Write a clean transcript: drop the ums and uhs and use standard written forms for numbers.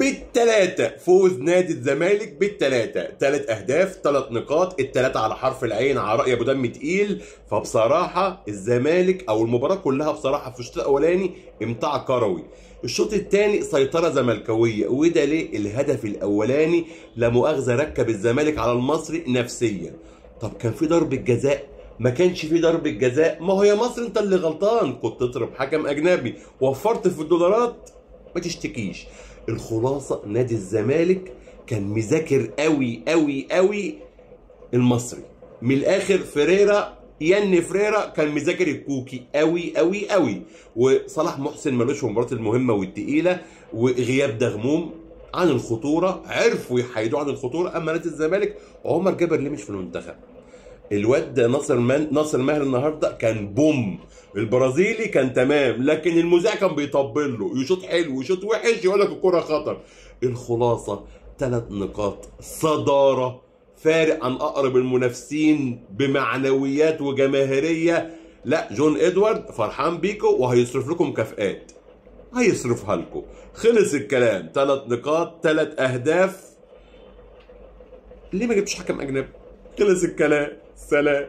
بالتلاتة فوز نادي الزمالك بالتلاتة، 3 أهداف 3 نقاط، التلاتة على حرف العين، على رأي أبو دم تقيل. فبصراحة الزمالك أو المباراة كلها بصراحة في الشوط الأولاني إمتاع كروي، الشوط الثاني سيطرة زملكاوية. وده ليه؟ الهدف الأولاني لا مؤاخذة ركب الزمالك على المصري نفسيا. طب كان في ضربة جزاء؟ ما كانش في ضربة جزاء. ما هو يا مصر انت اللي غلطان، كنت تضرب حكم اجنبي، وفرت في الدولارات ما تشتكيش. الخلاصة نادي الزمالك كان مذاكر قوي قوي قوي المصري، من الاخر فريرا فريرا كان مذاكر الكوكي قوي قوي قوي. وصلاح محسن ملوش في المباريات المهمة والتقيلة، وغياب دغموم عن الخطورة، عرفوا يحيدوا عن الخطورة. اما نادي الزمالك عمر جابر ليه مش في المنتخب؟ الواد ناصر ماهر النهارده كان بوم، البرازيلي كان تمام، لكن المذيع كان بيطبل له، يشوط حلو يشوط وحش يقول لك الكوره خطر. الخلاصه 3 نقاط صداره، فارق عن اقرب المنافسين بمعنويات وجماهيريه. لا جون ادوارد فرحان بيكو وهيصرف لكم مكافآت، هيصرفها لكم. خلص الكلام، 3 نقاط 3 اهداف. ليه ما جبتش حكم اجنبي؟ خلص الكلام، سلام.